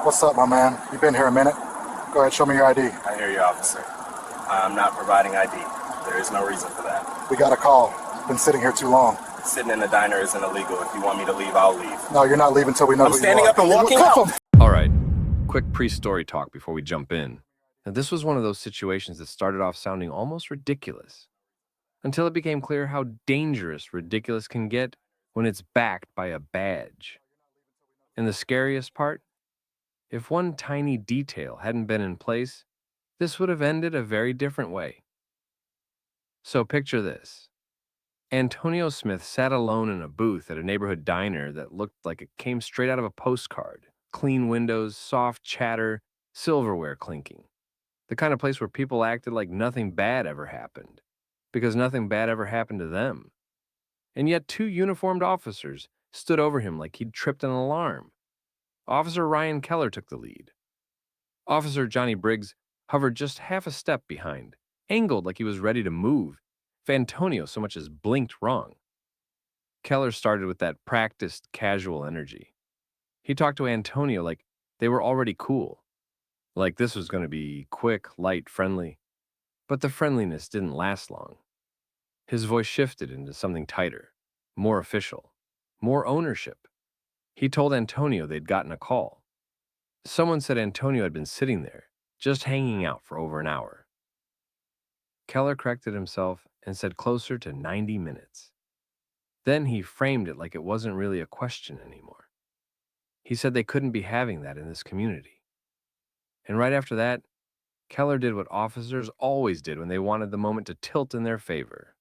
What's up, my man? You been here a minute? Go ahead, show me your ID. I hear you, officer. I'm not providing ID. There is no reason for that. We got a call. Been sitting here too long. Sitting in the diner isn't illegal. If you want me to leave, I'll leave. No, you're not leaving till we know I'm who standing you are. up and walking Cuff out. him! All right, quick pre-story talk before we jump in. Now, this was one of those situations that started off sounding almost ridiculous until it became clear how dangerous ridiculous can get when it's backed by a badge. And the scariest part? If one tiny detail hadn't been in place, this would have ended a very different way. So picture this. Antonio Smith sat alone in a booth at a neighborhood diner that looked like it came straight out of a postcard. Clean windows, soft chatter, silverware clinking. The kind of place where people acted like nothing bad ever happened, because nothing bad ever happened to them. And yet 2 uniformed officers stood over him like he'd tripped an alarm. Officer Ryan Keller took the lead. Officer Johnny Briggs hovered just half a step behind, angled like he was ready to move, if Antonio so much as blinked wrong. Keller started with that practiced, casual energy. He talked to Antonio like they were already cool, like this was going to be quick, light, friendly. But the friendliness didn't last long. His voice shifted into something tighter, more official, more ownership. He told Antonio they'd gotten a call. Someone said Antonio had been sitting there, just hanging out for over an hour. Keller corrected himself and said closer to 90 minutes. Then he framed it like it wasn't really a question anymore. He said they couldn't be having that in this community. And right after that, Keller did what officers always did when they wanted the moment to tilt in their favor.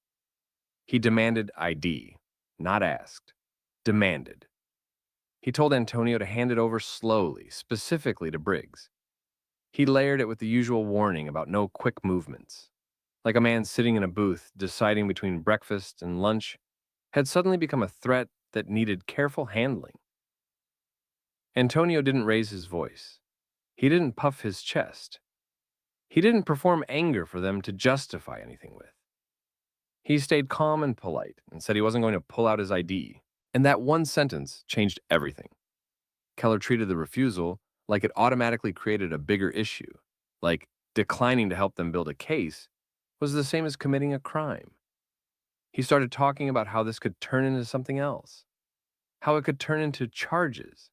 He demanded ID, not asked, demanded. He told Antonio to hand it over slowly, specifically to Briggs. He layered it with the usual warning about no quick movements. Like a man sitting in a booth deciding between breakfast and lunch had suddenly become a threat that needed careful handling. Antonio didn't raise his voice. He didn't puff his chest. He didn't perform anger for them to justify anything with. He stayed calm and polite and said he wasn't going to pull out his ID. And that one sentence changed everything. Keller treated the refusal like it automatically created a bigger issue, like declining to help them build a case was the same as committing a crime. He started talking about how this could turn into something else, how it could turn into charges,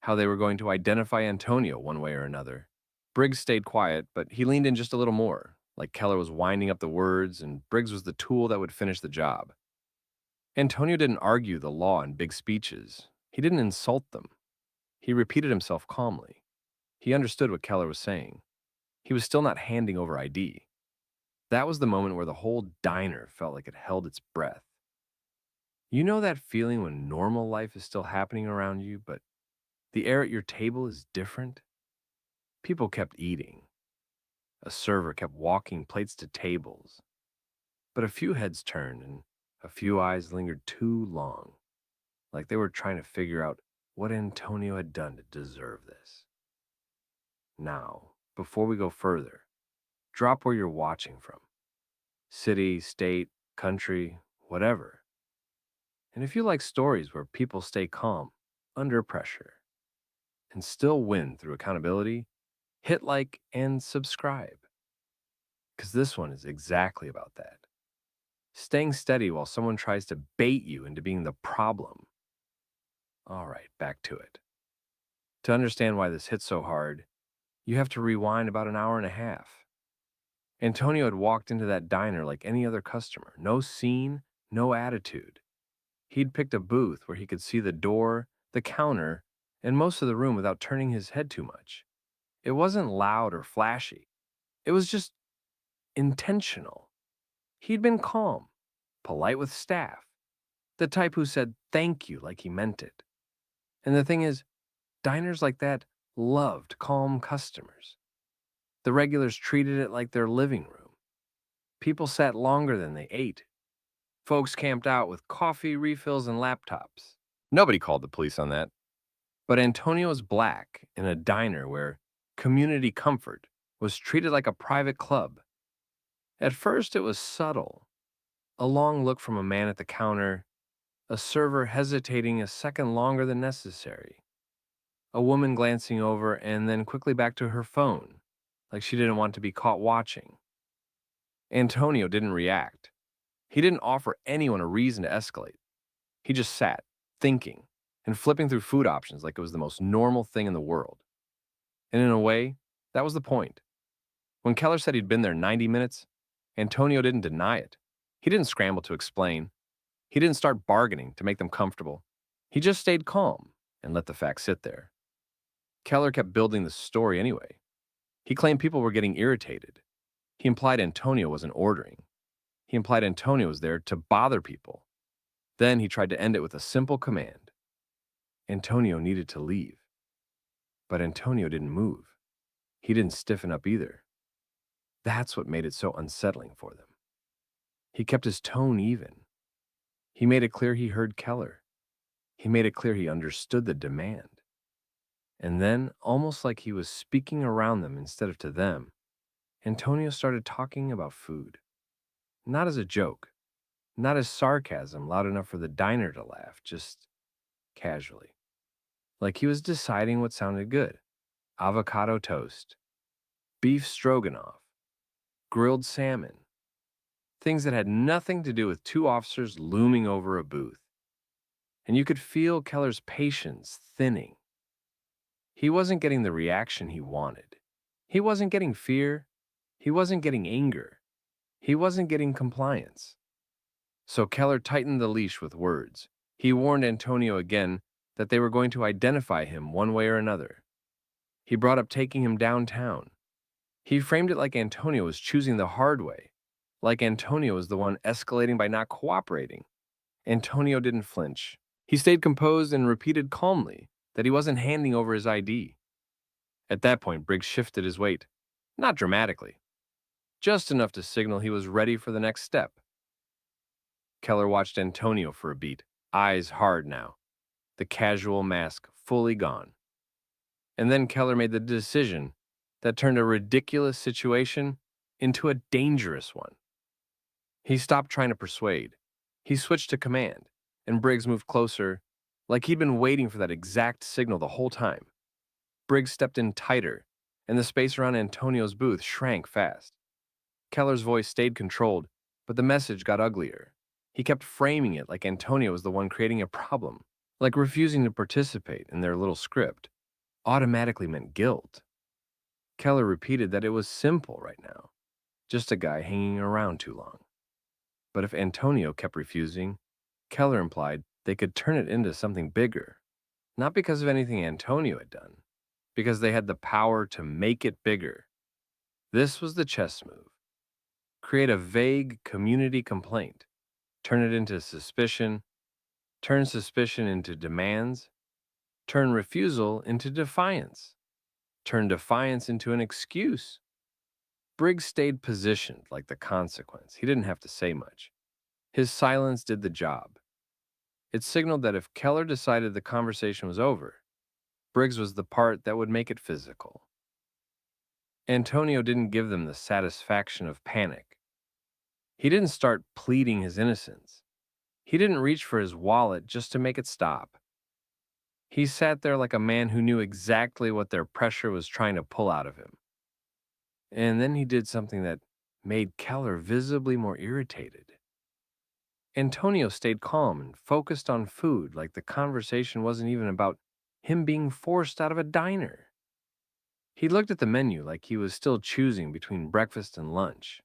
how they were going to identify Antonio one way or another. Briggs stayed quiet, but he leaned in just a little more, like Keller was winding up the words and Briggs was the tool that would finish the job. Antonio didn't argue the law in big speeches. He didn't insult them. He repeated himself calmly. He understood what Keller was saying. He was still not handing over ID. That was the moment where the whole diner felt like it held its breath. You know that feeling when normal life is still happening around you, but the air at your table is different? People kept eating. A server kept walking plates to tables. But a few heads turned and a few eyes lingered too long, like they were trying to figure out what Antonio had done to deserve this. Now, before we go further, drop where you're watching from. City, state, country, whatever. And if you like stories where people stay calm, under pressure, and still win through accountability, hit like and subscribe. Because this one is exactly about that. Staying steady while someone tries to bait you into being the problem. All right, back to it. To understand why this hit so hard, you have to rewind about an hour and a half. Antonio had walked into that diner like any other customer. No scene, no attitude. He'd picked a booth where he could see the door, the counter, and most of the room without turning his head too much. It wasn't loud or flashy. It was just intentional. He'd been calm, polite with staff, the type who said thank you like he meant it. And the thing is, diners like that loved calm customers. The regulars treated it like their living room. People sat longer than they ate. Folks camped out with coffee, refills, and laptops. Nobody called the police on that. But Antonio's black in a diner where community comfort was treated like a private club. At first, it was subtle. A long look from a man at the counter, a server hesitating a second longer than necessary. a woman glancing over and then quickly back to her phone, like she didn't want to be caught watching. Antonio didn't react. He didn't offer anyone a reason to escalate. He just sat, thinking, and flipping through food options like it was the most normal thing in the world. And in a way, that was the point. When Keller said he'd been there 90 minutes, Antonio didn't deny it. He didn't scramble to explain. He didn't start bargaining to make them comfortable. He just stayed calm and let the facts sit there. Keller kept building the story anyway. He claimed people were getting irritated. He implied Antonio wasn't ordering. He implied Antonio was there to bother people. Then he tried to end it with a simple command. Antonio needed to leave. But Antonio didn't move. He didn't stiffen up either. That's what made it so unsettling for them. He kept his tone even. He made it clear he heard Keller. He made it clear he understood the demand. And then, almost like he was speaking around them instead of to them, Antonio started talking about food. Not as a joke, not as sarcasm loud enough for the diner to laugh, just casually. Like he was deciding what sounded good. Avocado toast, beef stroganoff, grilled salmon. Things that had nothing to do with two officers looming over a booth. And you could feel Keller's patience thinning. He wasn't getting the reaction he wanted. He wasn't getting fear. He wasn't getting anger. He wasn't getting compliance. So Keller tightened the leash with words. He warned Antonio again that they were going to identify him one way or another. He brought up taking him downtown. He framed it like Antonio was choosing the hard way, like Antonio was the one escalating by not cooperating. Antonio didn't flinch. He stayed composed and repeated calmly that he wasn't handing over his ID. At that point, Briggs shifted his weight. Not dramatically. Just enough to signal he was ready for the next step. Keller watched Antonio for a beat, eyes hard now, the casual mask fully gone. And then Keller made the decision that turned a ridiculous situation into a dangerous one. He stopped trying to persuade. He switched to command, and Briggs moved closer, like he'd been waiting for that exact signal the whole time. Briggs stepped in tighter, and the space around Antonio's booth shrank fast. Keller's voice stayed controlled, but the message got uglier. He kept framing it like Antonio was the one creating a problem, like refusing to participate in their little script automatically meant guilt. Keller repeated that it was simple right now, just a guy hanging around too long. But if Antonio kept refusing, Keller implied they could turn it into something bigger, not because of anything Antonio had done, because they had the power to make it bigger. This was the chess move. Create a vague community complaint, turn it into suspicion, turn suspicion into demands, turn refusal into defiance, turn defiance into an excuse. Briggs stayed positioned like the consequence. He didn't have to say much. His silence did the job. It signaled that if Keller decided the conversation was over, Briggs was the part that would make it physical. Antonio didn't give them the satisfaction of panic. He didn't start pleading his innocence. He didn't reach for his wallet just to make it stop. He sat there like a man who knew exactly what their pressure was trying to pull out of him. And then he did something that made Keller visibly more irritated. Antonio stayed calm and focused on food like the conversation wasn't even about him being forced out of a diner. He looked at the menu like he was still choosing between breakfast and lunch,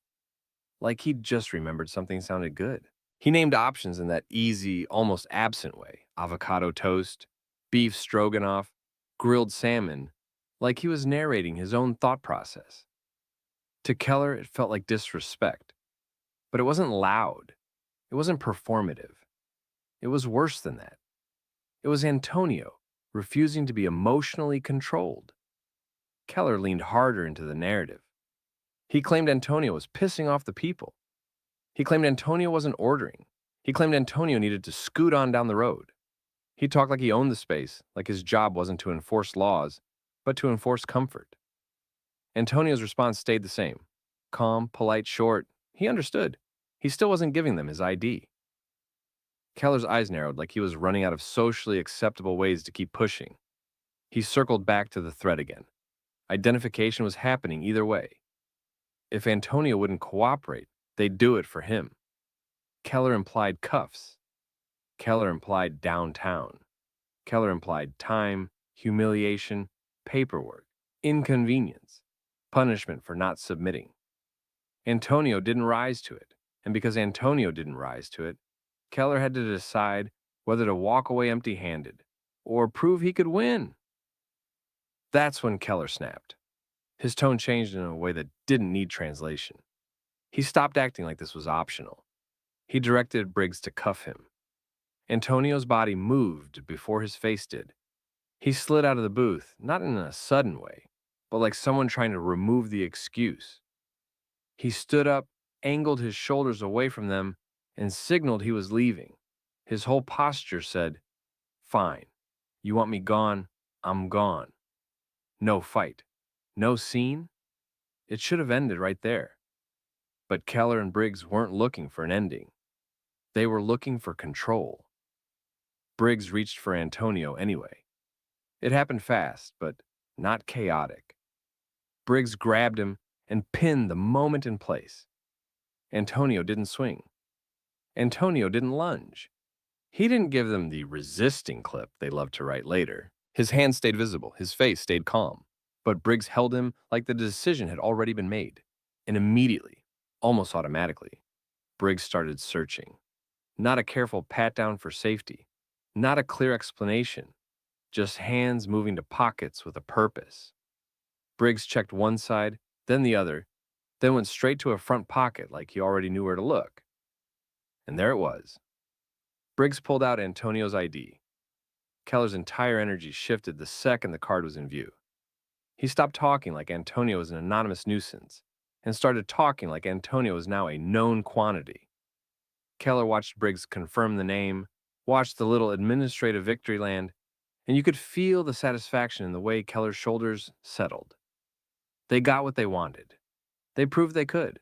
like he'd just remembered something sounded good. He named options in that easy, almost absent way: avocado toast, beef stroganoff, grilled salmon, like he was narrating his own thought process. To Keller, it felt like disrespect. But it wasn't loud. It wasn't performative. It was worse than that. It was Antonio refusing to be emotionally controlled. Keller leaned harder into the narrative. He claimed Antonio was pissing off the people. He claimed Antonio wasn't ordering. He claimed Antonio needed to scoot on down the road. He talked like he owned the space, like his job wasn't to enforce laws, but to enforce comfort. Antonio's response stayed the same. Calm, polite, short. He understood. He still wasn't giving them his ID. Keller's eyes narrowed like he was running out of socially acceptable ways to keep pushing. He circled back to the threat again. Identification was happening either way. If Antonio wouldn't cooperate, they'd do it for him. Keller implied cuffs. Keller implied downtown. Keller implied time, humiliation, paperwork, inconvenience, punishment for not submitting. Antonio didn't rise to it, and because Antonio didn't rise to it, Keller had to decide whether to walk away empty-handed or prove he could win. That's when Keller snapped. His tone changed in a way that didn't need translation. He stopped acting like this was optional. He directed Briggs to cuff him. Antonio's body moved before his face did. He slid out of the booth, not in a sudden way, but like someone trying to remove the excuse. He stood up, angled his shoulders away from them, and signaled he was leaving. His whole posture said, "Fine. You want me gone? I'm gone. No fight. No scene?" It should have ended right there. But Keller and Briggs weren't looking for an ending. They were looking for control. Briggs reached for Antonio anyway. It happened fast, but not chaotic. Briggs grabbed him and pinned the moment in place. Antonio didn't swing. Antonio didn't lunge. He didn't give them the resisting clip they loved to write later. His hands stayed visible, his face stayed calm. But Briggs held him like the decision had already been made. And immediately, almost automatically, Briggs started searching. Not a careful pat-down for safety. Not a clear explanation. Just hands moving to pockets with a purpose. Briggs checked one side, then the other, then went straight to a front pocket like he already knew where to look. And there it was. Briggs pulled out Antonio's ID. Keller's entire energy shifted the second the card was in view. He stopped talking like Antonio was an anonymous nuisance and started talking like Antonio was now a known quantity. Keller watched Briggs confirm the name, watched the little administrative victory land, and you could feel the satisfaction in the way Keller's shoulders settled. They got what they wanted. They proved they could.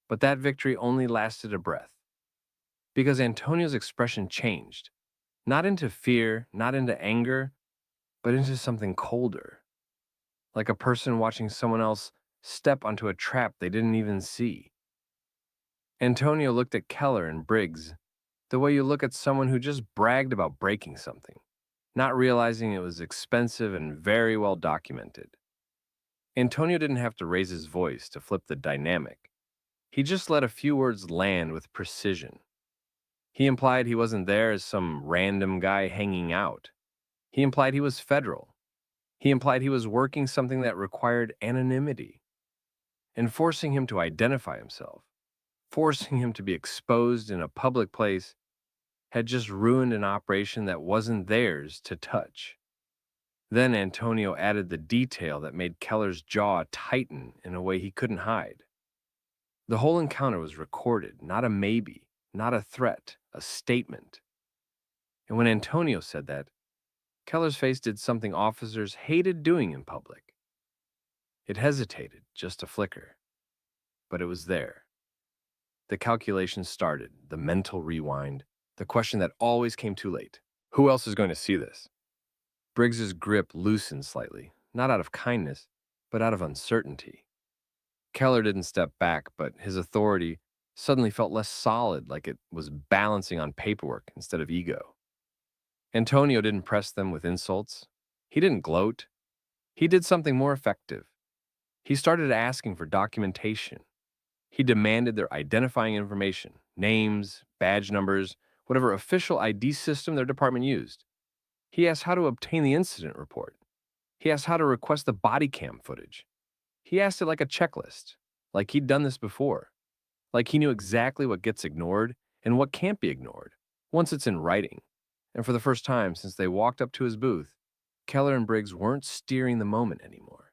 But that victory only lasted a breath. Because Antonio's expression changed. Not into fear, not into anger, but into something colder. Like a person watching someone else step onto a trap they didn't even see. Antonio looked at Keller and Briggs the way you look at someone who just bragged about breaking something, not realizing it was expensive and very well documented. Antonio didn't have to raise his voice to flip the dynamic. He just let a few words land with precision. He implied he wasn't there as some random guy hanging out. He implied he was federal. He implied he was working something that required anonymity. And forcing him to identify himself, forcing him to be exposed in a public place, had just ruined an operation that wasn't theirs to touch. Then Antonio added the detail that made Keller's jaw tighten in a way he couldn't hide. The whole encounter was recorded, not a maybe, not a threat, a statement. And when Antonio said that, Keller's face did something officers hated doing in public. It hesitated just a flicker, but it was there. The calculation started, the mental rewind, the question that always came too late. Who else is going to see this? Briggs's grip loosened slightly, not out of kindness, but out of uncertainty. Keller didn't step back, but his authority suddenly felt less solid, like it was balancing on paperwork instead of ego. Antonio didn't press them with insults. He didn't gloat. He did something more effective. He started asking for documentation. He demanded their identifying information, names, badge numbers, whatever official ID system their department used. He asked how to obtain the incident report. He asked how to request the body cam footage. He asked it like a checklist, like he'd done this before, like he knew exactly what gets ignored and what can't be ignored once it's in writing. And for the first time since they walked up to his booth, Keller and Briggs weren't steering the moment anymore.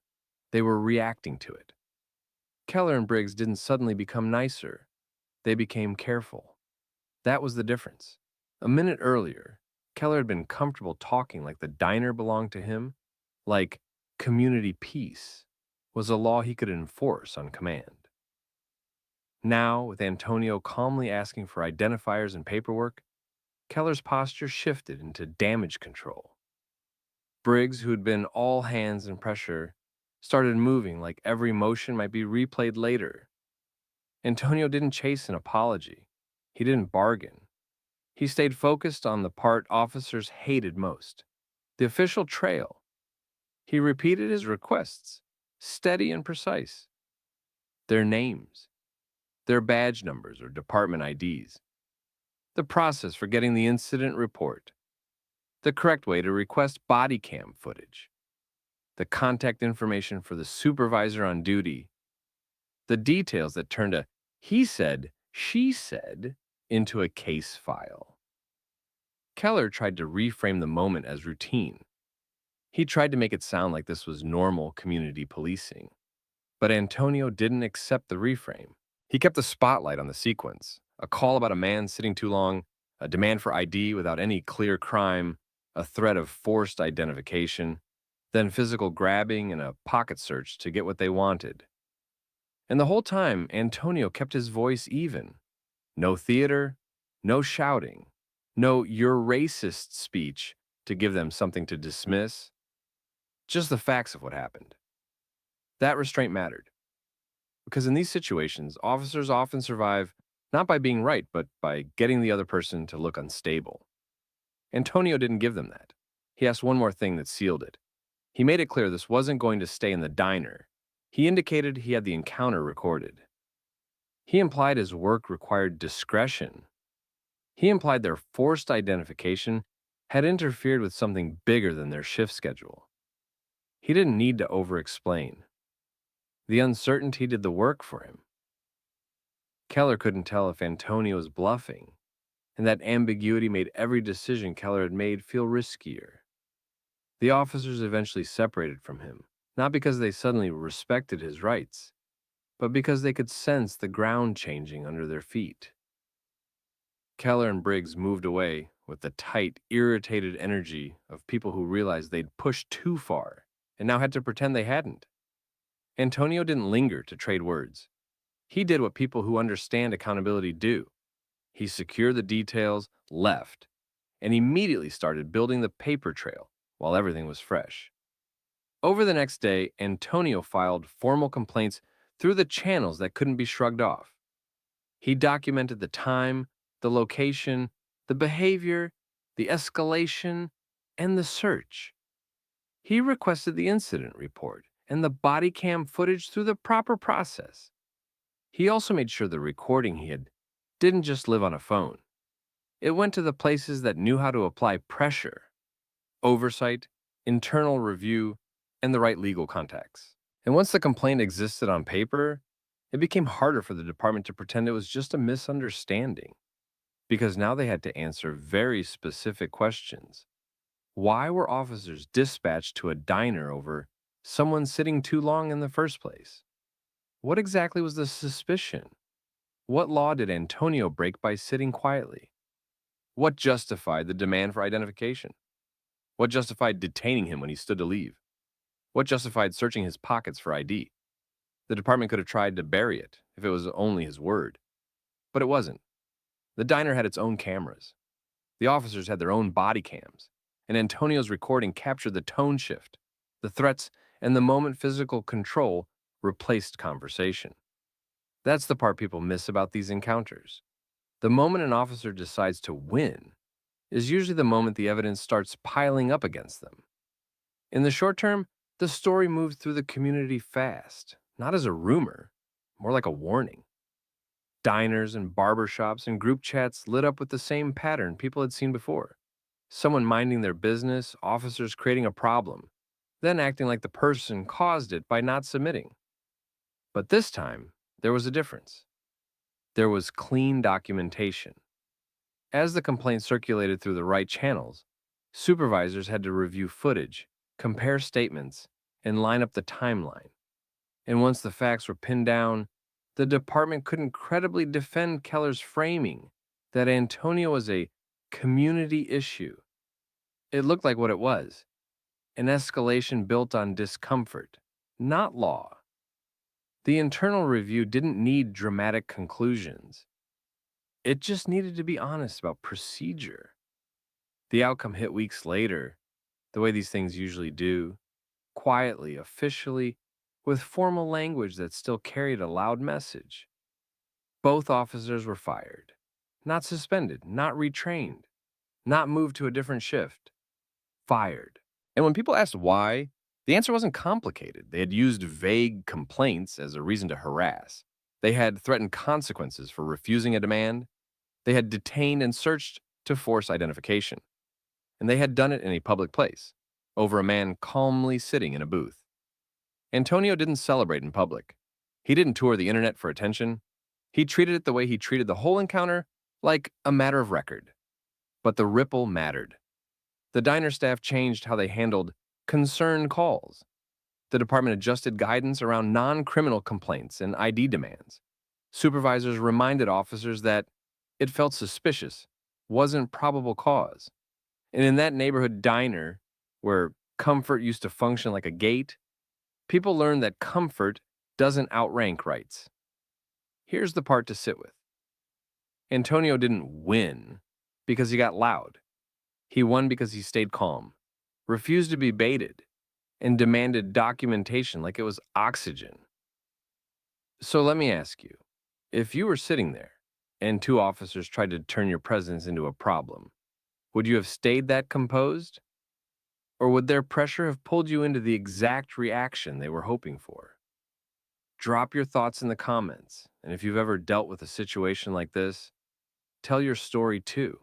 They were reacting to it. Keller and Briggs didn't suddenly become nicer. They became careful. That was the difference. A minute earlier, Keller had been comfortable talking like the diner belonged to him, like community peace was a law he could enforce on command. Now, with Antonio calmly asking for identifiers and paperwork, Keller's posture shifted into damage control. Briggs, who had been all hands and pressure, started moving like every motion might be replayed later. Antonio didn't chase an apology. He didn't bargain. He stayed focused on the part officers hated most, the official trail. He repeated his requests, steady and precise. Their names, their badge numbers or department IDs, the process for getting the incident report, the correct way to request body cam footage, the contact information for the supervisor on duty, the details that turned a he said, she said into a case file. Keller tried to reframe the moment as routine. He tried to make it sound like this was normal community policing. But Antonio didn't accept the reframe. He kept the spotlight on the sequence: a call about a man sitting too long, a demand for ID without any clear crime, a threat of forced identification, then physical grabbing and a pocket search to get what they wanted. And the whole time, Antonio kept his voice even. No theater, no shouting, no "you're racist" speech to give them something to dismiss, just the facts of what happened. That restraint mattered, because in these situations, officers often survive not by being right, but by getting the other person to look unstable. Antonio didn't give them that. He asked one more thing that sealed it. He made it clear this wasn't going to stay in the diner. He indicated he had the encounter recorded. He implied his work required discretion. He implied their forced identification had interfered with something bigger than their shift schedule. He didn't need to over-explain. The uncertainty did the work for him. Keller couldn't tell if Antonio was bluffing, and that ambiguity made every decision Keller had made feel riskier. The officers eventually separated from him, not because they suddenly respected his rights, but because they could sense the ground changing under their feet. Keller and Briggs moved away with the tight, irritated energy of people who realized they'd pushed too far and now had to pretend they hadn't. Antonio didn't linger to trade words. He did what people who understand accountability do. He secured the details, left, and immediately started building the paper trail while everything was fresh. Over the next day, Antonio filed formal complaints through the channels that couldn't be shrugged off. He documented the time, the location, the behavior, the escalation, and the search. He requested the incident report and the body cam footage through the proper process. He also made sure the recording he had didn't just live on a phone. It went to the places that knew how to apply pressure, oversight, internal review, and the right legal contacts. And once the complaint existed on paper, it became harder for the department to pretend it was just a misunderstanding, because now they had to answer very specific questions. Why were officers dispatched to a diner over someone sitting too long in the first place? What exactly was the suspicion? What law did Antonio break by sitting quietly? What justified the demand for identification? What justified detaining him when he stood to leave? What justified searching his pockets for ID? The department could have tried to bury it if it was only his word. But it wasn't. The diner had its own cameras. The officers had their own body cams. And Antonio's recording captured the tone shift, the threats, and the moment physical control replaced conversation. That's the part people miss about these encounters. The moment an officer decides to win is usually the moment the evidence starts piling up against them. In the short term, the story moved through the community fast, not as a rumor, more like a warning. Diners and barbershops and group chats lit up with the same pattern people had seen before. Someone minding their business, officers creating a problem, then acting like the person caused it by not submitting. But this time, there was a difference. There was clean documentation. As the complaint circulated through the right channels, supervisors had to review footage, compare statements, and line up the timeline. And once the facts were pinned down, the department couldn't credibly defend Keller's framing that Antonio was a community issue. It looked like what it was: an escalation built on discomfort, not law. The internal review didn't need dramatic conclusions. It just needed to be honest about procedure. The outcome hit weeks later. the way these things usually do, quietly, officially, with formal language that still carried a loud message. Both officers were fired, not suspended, not retrained, not moved to a different shift, fired. And when people asked why, the answer wasn't complicated. They had used vague complaints as a reason to harass. They had threatened consequences for refusing a demand. They had detained and searched to force identification. And they had done it in a public place, over a man calmly sitting in a booth. Antonio didn't celebrate in public. He didn't tour the internet for attention. He treated it the way he treated the whole encounter, like a matter of record. But the ripple mattered. The diner staff changed how they handled concern calls. The department adjusted guidance around non-criminal complaints and ID demands. Supervisors reminded officers that it felt suspicious, wasn't probable cause. And in that neighborhood diner, where comfort used to function like a gate, people learned that comfort doesn't outrank rights. Here's the part to sit with. Antonio didn't win because he got loud. He won because he stayed calm, refused to be baited, and demanded documentation like it was oxygen. So let me ask you, if you were sitting there and two officers tried to turn your presence into a problem, would you have stayed that composed? Or would their pressure have pulled you into the exact reaction they were hoping for? Drop your thoughts in the comments, and if you've ever dealt with a situation like this, tell your story too.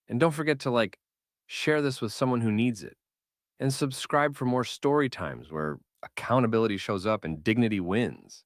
And don't forget to share this with someone who needs it. And subscribe for more story times where accountability shows up and dignity wins.